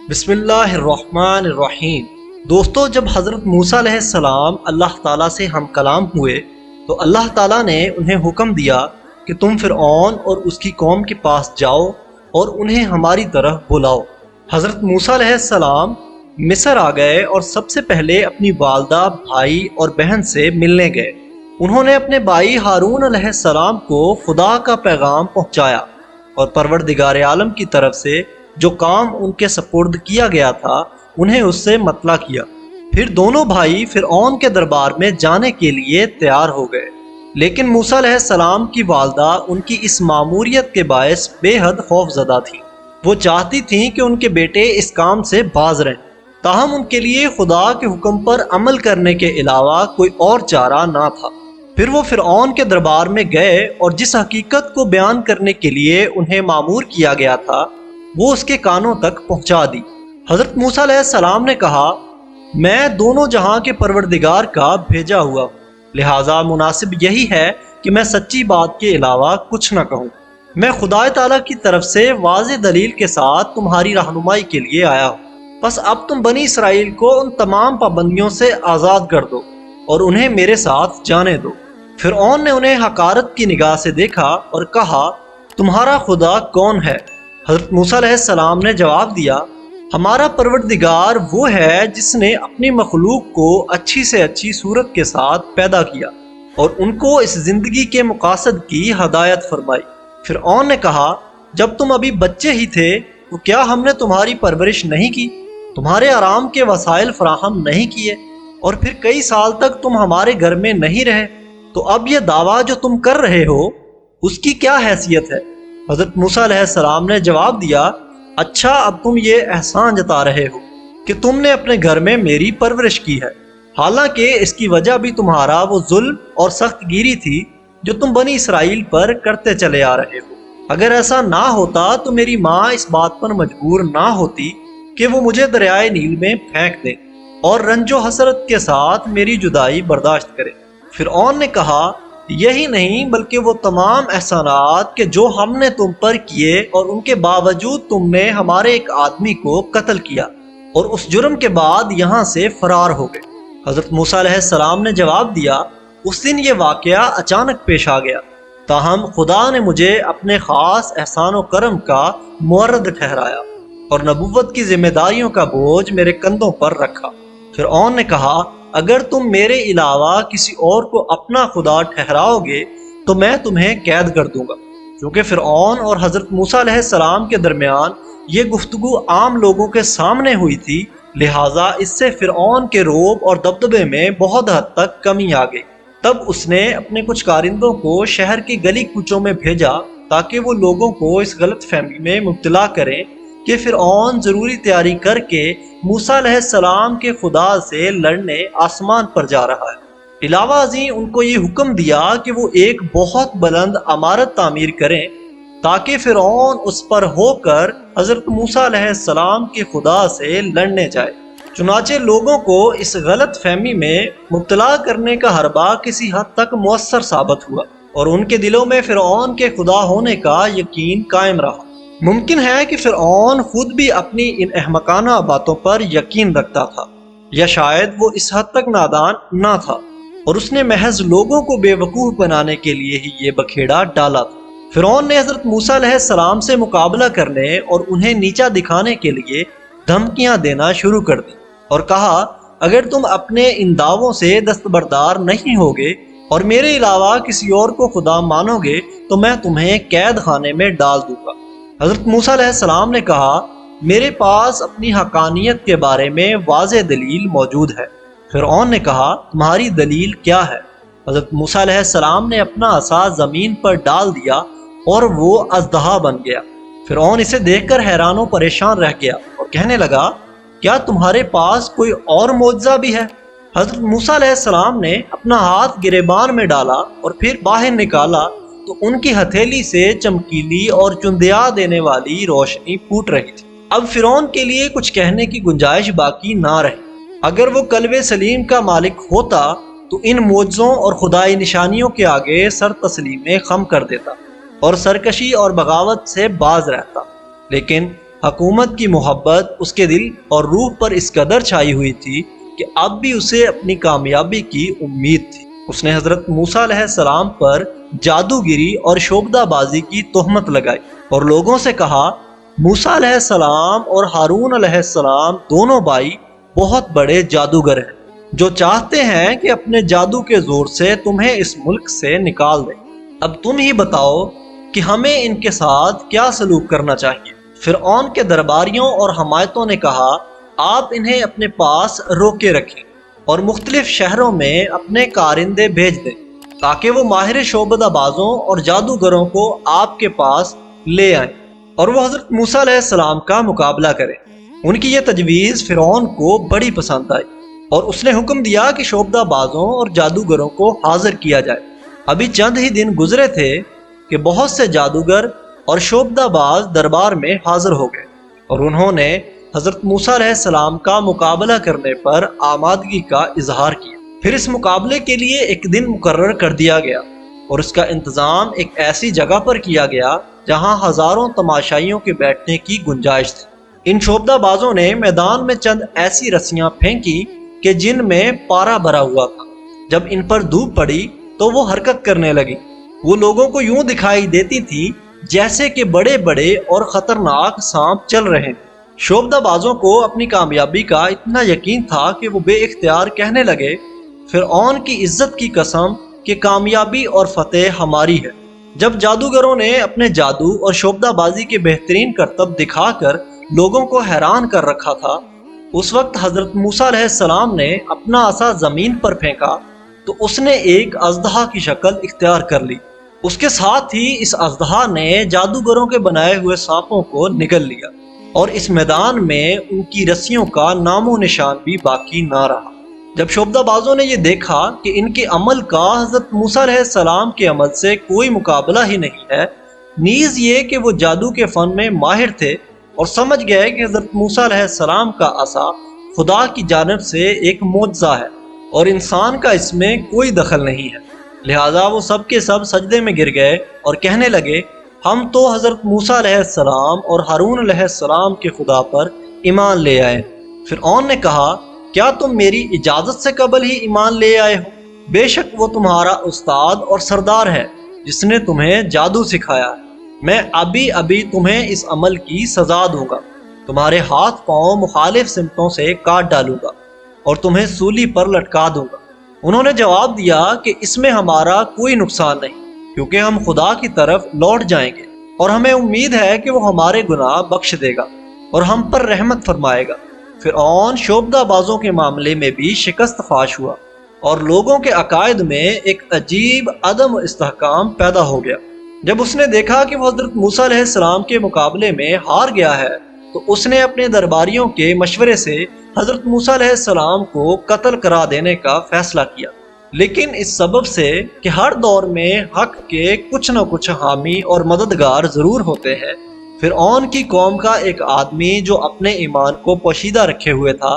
بسم اللہ الرحمن الرحیم۔ دوستو، جب حضرت موسیٰ علیہ السلام اللہ تعالیٰ سے ہم کلام ہوئے تو اللہ تعالیٰ نے انہیں حکم دیا کہ تم فرعون اور اس کی قوم کے پاس جاؤ اور انہیں ہماری طرف بلاؤ۔ حضرت موسیٰ علیہ السلام مصر آ گئے اور سب سے پہلے اپنی والدہ، بھائی اور بہن سے ملنے گئے۔ انہوں نے اپنے بھائی ہارون علیہ السلام کو خدا کا پیغام پہنچایا اور پروردگار عالم کی طرف سے جو کام ان کے سپرد کیا گیا تھا انہیں اس سے مطلع کیا۔ پھر دونوں بھائی فرعون کے دربار میں جانے کے لیے تیار ہو گئے، لیکن موسیٰ علیہ السلام کی والدہ ان کی اس ماموریت کے باعث بے حد خوف زدہ تھی۔ وہ چاہتی تھیں کہ ان کے بیٹے اس کام سے باز رہیں، تاہم ان کے لیے خدا کے حکم پر عمل کرنے کے علاوہ کوئی اور چارہ نہ تھا۔ پھر وہ فرعون کے دربار میں گئے اور جس حقیقت کو بیان کرنے کے لیے انہیں مامور کیا گیا تھا وہ اس کے کانوں تک پہنچا دی۔ حضرت موسیٰ علیہ السلام نے کہا، میں دونوں جہاں کے پروردگار کا بھیجا ہوا ہوں، لہٰذا مناسب یہی ہے کہ میں سچی بات کے علاوہ کچھ نہ کہوں۔ میں خدا تعالیٰ کی طرف سے واضح دلیل کے ساتھ تمہاری رہنمائی کے لیے آیا ہوں۔ بس اب تم بنی اسرائیل کو ان تمام پابندیوں سے آزاد کر دو اور انہیں میرے ساتھ جانے دو۔ فرعون نے انہیں حقارت کی نگاہ سے دیکھا اور کہا، تمہارا خدا کون ہے؟ حضرت موسیٰ علیہ السلام نے جواب دیا، ہمارا پروردگار وہ ہے جس نے اپنی مخلوق کو اچھی سے اچھی صورت کے ساتھ پیدا کیا اور ان کو اس زندگی کے مقاصد کی ہدایت فرمائی۔ فرعون نے کہا، جب تم ابھی بچے ہی تھے تو کیا ہم نے تمہاری پرورش نہیں کی، تمہارے آرام کے وسائل فراہم نہیں کیے، اور پھر کئی سال تک تم ہمارے گھر میں نہیں رہے؟ تو اب یہ دعویٰ جو تم کر رہے ہو اس کی کیا حیثیت ہے؟ حضرت موسیٰ علیہ السلام نے جواب دیا، اچھا، اب تم یہ احسان جتا رہے ہو کہ تم نے اپنے گھر میں میری پرورش کی ہے، حالانکہ اس کی وجہ بھی تمہارا وہ ظلم اور سخت گیری تھی جو تم بنی اسرائیل پر کرتے چلے آ رہے ہو۔ اگر ایسا نہ ہوتا تو میری ماں اس بات پر مجبور نہ ہوتی کہ وہ مجھے دریائے نیل میں پھینک دے اور رنج و حسرت کے ساتھ میری جدائی برداشت کرے۔ فرعون نے کہا، یہی نہیں بلکہ وہ تمام احسانات کہ جو ہم نے تم پر کیے اور ان کے باوجود تم نے ہمارے ایک آدمی کو قتل کیا اور اس جرم کے بعد یہاں سے فرار ہو گئے۔ حضرت موسیٰ علیہ السلام نے جواب دیا، اس دن یہ واقعہ اچانک پیش آ گیا، تاہم خدا نے مجھے اپنے خاص احسان و کرم کا مورد ٹھہرایا اور نبوت کی ذمہ داریوں کا بوجھ میرے کندھوں پر رکھا۔ فرعون نے کہا، اگر تم میرے علاوہ کسی اور کو اپنا خدا ٹھہراؤ گے تو میں تمہیں قید کر دوں گا۔ چونکہ فرعون اور حضرت موسیٰ علیہ السلام کے درمیان یہ گفتگو عام لوگوں کے سامنے ہوئی تھی، لہٰذا اس سے فرعون کے رعب اور دبدبے میں بہت حد تک کمی آ گئی۔ تب اس نے اپنے کچھ کارندوں کو شہر کی گلی کوچوں میں بھیجا تاکہ وہ لوگوں کو اس غلط فہمی میں مبتلا کریں کہ فرعون ضروری تیاری کر کے موسیٰ علیہ السلام کے خدا سے لڑنے آسمان پر جا رہا ہے۔ علاوہ ازیں ان کو یہ حکم دیا کہ وہ ایک بہت بلند عمارت تعمیر کریں تاکہ فرعون اس پر ہو کر حضرت موسیٰ علیہ السلام کے خدا سے لڑنے جائے۔ چنانچہ لوگوں کو اس غلط فہمی میں مبتلا کرنے کا حربہ کسی حد تک مؤثر ثابت ہوا اور ان کے دلوں میں فرعون کے خدا ہونے کا یقین قائم رہا۔ ممکن ہے کہ فرعون خود بھی اپنی ان احمقانہ باتوں پر یقین رکھتا تھا، یا شاید وہ اس حد تک نادان نہ تھا اور اس نے محض لوگوں کو بے وقوف بنانے کے لیے ہی یہ بکھیڑا ڈالا تھا۔ فرعون نے حضرت موسیٰ علیہ السلام سے مقابلہ کرنے اور انہیں نیچا دکھانے کے لیے دھمکیاں دینا شروع کر دی اور کہا، اگر تم اپنے ان دعووں سے دستبردار نہیں ہوگے اور میرے علاوہ کسی اور کو خدا مانو گے تو میں تمہیں قید خانے میں ڈال دوں گا۔ حضرت موسیٰ علیہ السلام نے کہا، میرے پاس اپنی حقانیت کے بارے میں واضح دلیل موجود ہے۔ فرعون نے کہا، تمہاری دلیل کیا ہے؟ حضرت موسیٰ علیہ السلام نے اپنا عصا زمین پر ڈال دیا اور وہ اژدہا بن گیا۔ فرعون اسے دیکھ کر حیران و پریشان رہ گیا اور کہنے لگا، کیا تمہارے پاس کوئی اور معجزہ بھی ہے؟ حضرت موسیٰ علیہ السلام نے اپنا ہاتھ گریبان میں ڈالا اور پھر باہر نکالا تو ان کی ہتھیلی سے چمکیلی اور چندیا دینے والی روشنی پھوٹ رہی تھی۔ اب فرعون کے لیے کچھ کہنے کی گنجائش باقی نہ رہی۔ اگر وہ قلب سلیم کا مالک ہوتا تو ان معجزوں اور خدائی نشانیوں کے آگے سر تسلیم خم کر دیتا اور سرکشی اور بغاوت سے باز رہتا، لیکن حکومت کی محبت اس کے دل اور روح پر اس قدر چھائی ہوئی تھی کہ اب بھی اسے اپنی کامیابی کی امید تھی۔ اس نے حضرت موسیٰ علیہ السلام پر جادوگری اور شعبدہ بازی کی تہمت لگائی اور لوگوں سے کہا، موسیٰ علیہ السلام اور ہارون علیہ السلام دونوں بھائی بہت بڑے جادوگر ہیں جو چاہتے ہیں کہ اپنے جادو کے زور سے تمہیں اس ملک سے نکال دیں۔ اب تم ہی بتاؤ کہ ہمیں ان کے ساتھ کیا سلوک کرنا چاہیے۔ فرعون کے درباریوں اور حمایتوں نے کہا، آپ انہیں اپنے پاس روکے رکھیں اور مختلف شہروں میں اپنے کارندے بھیج دیں تاکہ وہ ماہر شعبدہ بازوں اور جادوگروں کو آپ کے پاس لے آئیں اور وہ حضرت موسیٰ علیہ السلام کا مقابلہ کریں۔ ان کی یہ تجویز فرعون کو بڑی پسند آئی اور اس نے حکم دیا کہ شعبدہ بازوں اور جادوگروں کو حاضر کیا جائے۔ ابھی چند ہی دن گزرے تھے کہ بہت سے جادوگر اور شعبدہ باز دربار میں حاضر ہو گئے اور انہوں نے حضرت موسیٰ علیہ السلام کا مقابلہ کرنے پر آمادگی کا اظہار کیا۔ پھر اس مقابلے کے لیے ایک دن مقرر کر دیا گیا اور اس کا انتظام ایک ایسی جگہ پر کیا گیا جہاں ہزاروں تماشائیوں کے بیٹھنے کی گنجائش تھی۔ ان شعبدہ بازوں نے میدان میں چند ایسی رسیاں پھینکی کہ جن میں پارا بھرا ہوا تھا۔ جب ان پر دھوپ پڑی تو وہ حرکت کرنے لگی۔ وہ لوگوں کو یوں دکھائی دیتی تھی جیسے کہ بڑے بڑے اور خطرناک سانپ چل رہے ہیں۔ شعبدہ بازوں کو اپنی کامیابی کا اتنا یقین تھا کہ وہ بے اختیار کہنے لگے، فرعون کی عزت کی قسم کہ کامیابی اور فتح ہماری ہے۔ جب جادوگروں نے اپنے جادو اور شعبدہ بازی کے بہترین کرتب دکھا کر لوگوں کو حیران کر رکھا تھا، اس وقت حضرت موسیٰ علیہ السلام نے اپنا عصا زمین پر پھینکا تو اس نے ایک اژدہا کی شکل اختیار کر لی۔ اس کے ساتھ ہی اس اژدہا نے جادوگروں کے بنائے ہوئے سانپوں کو نگل لیا اور اس میدان میں ان کی رسیوں کا نام و نشان بھی باقی نہ رہا۔ جب شعبدہ بازوں نے یہ دیکھا کہ ان کے عمل کا حضرت موسیٰ علیہ السلام کے عمل سے کوئی مقابلہ ہی نہیں ہے، نیز یہ کہ وہ جادو کے فن میں ماہر تھے اور سمجھ گئے کہ حضرت موسیٰ علیہ السلام کا عصا خدا کی جانب سے ایک معجزہ ہے اور انسان کا اس میں کوئی دخل نہیں ہے، لہذا وہ سب کے سب سجدے میں گر گئے اور کہنے لگے، ہم تو حضرت موسیٰ علیہ السلام اور ہارون علیہ السلام کے خدا پر ایمان لے آئے۔ فرعون نے کہا، کیا تم میری اجازت سے قبل ہی ایمان لے آئے ہو؟ بے شک وہ تمہارا استاد اور سردار ہے جس نے تمہیں جادو سکھایا ہے۔ میں ابھی تمہیں اس عمل کی سزا دوں گا، تمہارے ہاتھ پاؤں مخالف سمتوں سے کاٹ ڈالوں گا اور تمہیں سولی پر لٹکا دوں گا۔ انہوں نے جواب دیا کہ اس میں ہمارا کوئی نقصان نہیں، کیونکہ ہم خدا کی طرف لوٹ جائیں گے اور ہمیں امید ہے کہ وہ ہمارے گناہ بخش دے گا اور ہم پر رحمت فرمائے گا۔ فرعون شعبدہ بازوں کے معاملے میں بھی شکست فاش ہوا اور لوگوں کے عقائد میں ایک عجیب عدم استحکام پیدا ہو گیا۔ جب اس نے دیکھا کہ وہ حضرت موسیٰ علیہ السلام کے مقابلے میں ہار گیا ہے تو اس نے اپنے درباریوں کے مشورے سے حضرت موسیٰ علیہ السلام کو قتل کرا دینے کا فیصلہ کیا، لیکن اس سبب سے کہ ہر دور میں حق کے کچھ نہ کچھ حامی اور مددگار ضرور ہوتے ہیں، فرعون کی قوم کا ایک آدمی جو اپنے ایمان کو پوشیدہ رکھے ہوئے تھا،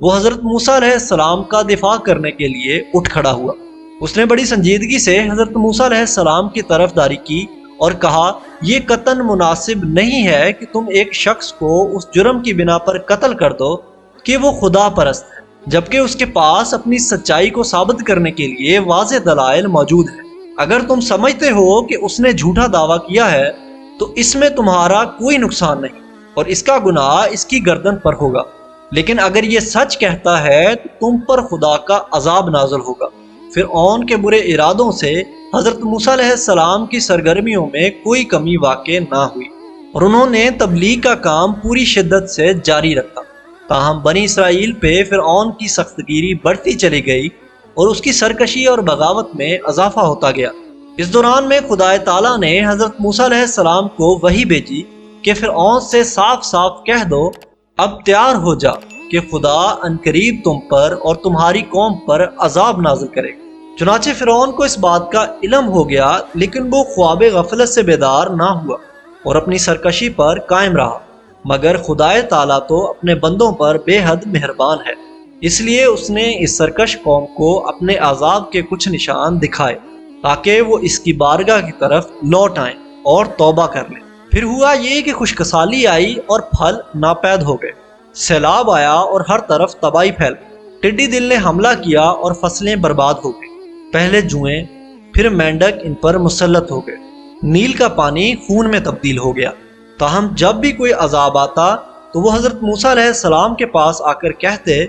وہ حضرت موسیٰ علیہ السلام کا دفاع کرنے کے لیے اٹھ کھڑا ہوا۔ اس نے بڑی سنجیدگی سے حضرت موسیٰ علیہ السلام کی طرفداری کی اور کہا، یہ قطعاً مناسب نہیں ہے کہ تم ایک شخص کو اس جرم کی بنا پر قتل کر دو کہ وہ خدا پرست ہے، جبکہ اس کے پاس اپنی سچائی کو ثابت کرنے کے لیے واضح دلائل موجود ہیں۔ اگر تم سمجھتے ہو کہ اس نے جھوٹا دعویٰ کیا ہے تو اس میں تمہارا کوئی نقصان نہیں اور اس کا گناہ اس کی گردن پر ہوگا، لیکن اگر یہ سچ کہتا ہے تو تم پر خدا کا عذاب نازل ہوگا۔ فرعون کے برے ارادوں سے حضرت موسیٰ علیہ السلام کی سرگرمیوں میں کوئی کمی واقع نہ ہوئی اور انہوں نے تبلیغ کا کام پوری شدت سے جاری رکھا، تاہم بنی اسرائیل پہ فرعون کی سخت گیری بڑھتی چلی گئی اور اس کی سرکشی اور بغاوت میں اضافہ ہوتا گیا۔ اس دوران میں خدا تعالیٰ نے حضرت موسیٰ علیہ السلام کو وحی بھیجی کہ فرعون سے صاف صاف کہہ دو، اب تیار ہو جا کہ خدا عنقریب تم پر اور تمہاری قوم پر عذاب نازل کرے گا۔ چنانچہ فرعون کو اس بات کا علم ہو گیا، لیکن وہ خواب غفلت سے بیدار نہ ہوا اور اپنی سرکشی پر قائم رہا، مگر خدا تعالیٰ تو اپنے بندوں پر بے حد مہربان ہے، اس لیے اس نے اس سرکش قوم کو اپنے عذاب کے کچھ نشان دکھائے تاکہ وہ اس کی بارگاہ کی طرف لوٹ آئیں اور توبہ کر لیں۔ پھر ہوا یہ کہ خشکسالی آئی اور پھل ناپید ہو گئے، سیلاب آیا اور ہر طرف تباہی پھیل گئی، ٹڈی دل نے حملہ کیا اور فصلیں برباد ہو گئی، پہلے جوئیں پھر مینڈک ان پر مسلط ہو گئے، نیل کا پانی خون میں تبدیل ہو گیا۔ تاہم جب بھی کوئی عذاب آتا تو وہ حضرت موسیٰ علیہ السلام کے پاس آ کر کہتے،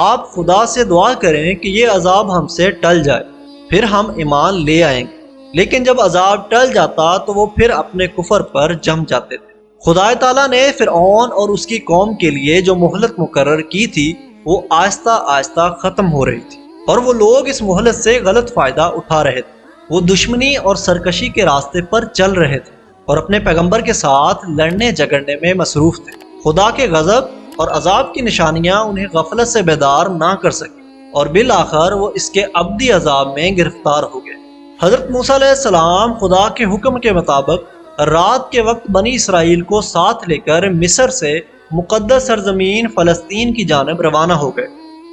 آپ خدا سے دعا کریں کہ یہ عذاب ہم سے ٹل جائے، پھر ہم ایمان لے آئیں گے۔ لیکن جب عذاب ٹل جاتا تو وہ پھر اپنے کفر پر جم جاتے تھے۔ خدا تعالیٰ نے فرعون اور اس کی قوم کے لیے جو مہلت مقرر کی تھی وہ آہستہ آہستہ ختم ہو رہی تھی، اور وہ لوگ اس مہلت سے غلط فائدہ اٹھا رہے تھے۔ وہ دشمنی اور سرکشی کے راستے پر چل رہے تھے اور اپنے پیغمبر کے ساتھ لڑنے جھگڑنے میں مصروف تھے۔ خدا کے غضب اور عذاب کی نشانیاں انہیں غفلت سے بیدار نہ کر سکی، اور بالآخر وہ اس کے ابدی عذاب میں گرفتار ہو گئے۔ حضرت موسیٰ علیہ السلام خدا کے حکم کے مطابق رات کے وقت بنی اسرائیل کو ساتھ لے کر مصر سے مقدس سرزمین فلسطین کی جانب روانہ ہو گئے،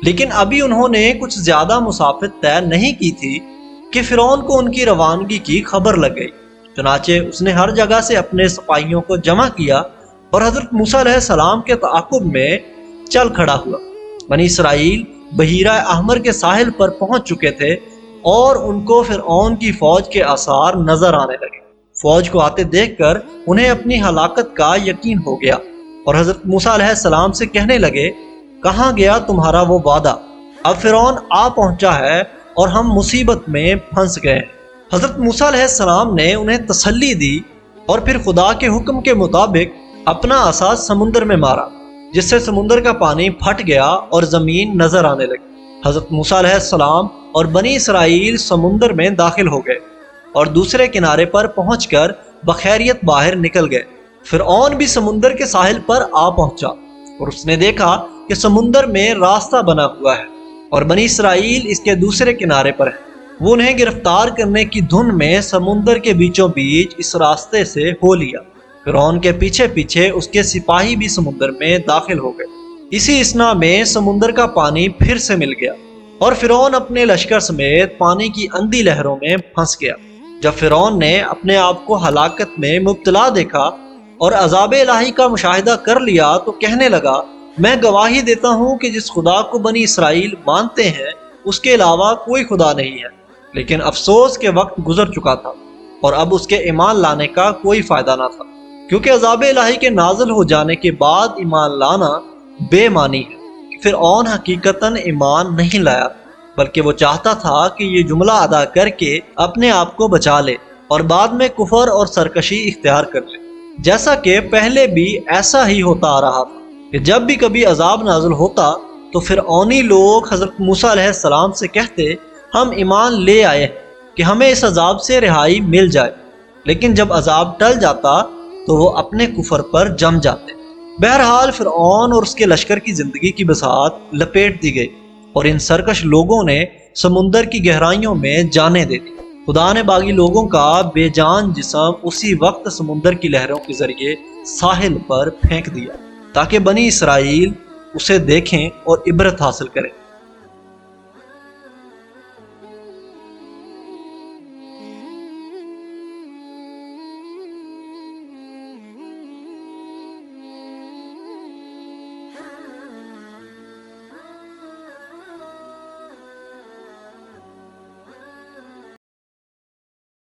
لیکن ابھی انہوں نے کچھ زیادہ مسافت طے نہیں کی تھی کہ فرعون کو ان کی روانگی کی خبر لگ گئی۔ چنانچہ اس نے ہر جگہ سے اپنے سپاہیوں کو جمع کیا اور حضرت موسیٰ علیہ السلام کے تعاقب میں چل کھڑا ہوا۔ بنی اسرائیل بحیرہ احمر کے ساحل پر پہنچ چکے تھے اور ان کو فرعون کی فوج کے آثار نظر آنے لگے۔ فوج کو آتے دیکھ کر انہیں اپنی ہلاکت کا یقین ہو گیا اور حضرت موسیٰ علیہ السلام سے کہنے لگے، کہاں گیا تمہارا وہ وعدہ؟ اب فرعون آ پہنچا ہے اور ہم مصیبت میں پھنس گئے ہیں۔ حضرت موسیٰ علیہ السلام نے انہیں تسلی دی اور پھر خدا کے حکم کے مطابق اپنا عصا سمندر میں مارا، جس سے سمندر کا پانی پھٹ گیا اور زمین نظر آنے لگی۔ حضرت موسیٰ علیہ السلام اور بنی اسرائیل سمندر میں داخل ہو گئے اور دوسرے کنارے پر پہنچ کر بخیریت باہر نکل گئے۔ فرعون بھی سمندر کے ساحل پر آ پہنچا اور اس نے دیکھا کہ سمندر میں راستہ بنا ہوا ہے اور بنی اسرائیل اس کے دوسرے کنارے پر ہے۔ وہ انہیں گرفتار کرنے کی دھن میں سمندر کے بیچوں بیچ اس راستے سے ہو لیا۔ فرعون کے پیچھے پیچھے اس کے سپاہی بھی سمندر میں داخل ہو گئے۔ اسی اثنا میں سمندر کا پانی پھر سے مل گیا اور فرعون اپنے لشکر سمیت پانی کی اندھی لہروں میں پھنس گیا۔ جب فرعون نے اپنے آپ کو ہلاکت میں مبتلا دیکھا اور عذاب الہی کا مشاہدہ کر لیا تو کہنے لگا، میں گواہی دیتا ہوں کہ جس خدا کو بنی اسرائیل مانتے ہیں اس کے علاوہ کوئی خدا نہیں ہے۔ لیکن افسوس کے وقت گزر چکا تھا اور اب اس کے ایمان لانے کا کوئی فائدہ نہ تھا، کیونکہ عذاب الہی کے نازل ہو جانے کے بعد ایمان لانا بے معنی ہے۔ فرعون حقیقتاً ایمان نہیں لایا، بلکہ وہ چاہتا تھا کہ یہ جملہ ادا کر کے اپنے آپ کو بچا لے اور بعد میں کفر اور سرکشی اختیار کر لے، جیسا کہ پہلے بھی ایسا ہی ہوتا آ رہا تھا کہ جب بھی کبھی عذاب نازل ہوتا تو فرعونی لوگ حضرت موسیٰ علیہ السلام سے کہتے، ہم ایمان لے آئے ہیں کہ ہمیں اس عذاب سے رہائی مل جائے، لیکن جب عذاب ٹل جاتا تو وہ اپنے کفر پر جم جاتے۔ بہرحال فرعون اور اس کے لشکر کی زندگی کی بساط لپیٹ دی گئی اور ان سرکش لوگوں نے سمندر کی گہرائیوں میں جانیں دے دی۔ خدا نے باغی لوگوں کا بے جان جسم اسی وقت سمندر کی لہروں کے ذریعے ساحل پر پھینک دیا تاکہ بنی اسرائیل اسے دیکھیں اور عبرت حاصل کریں۔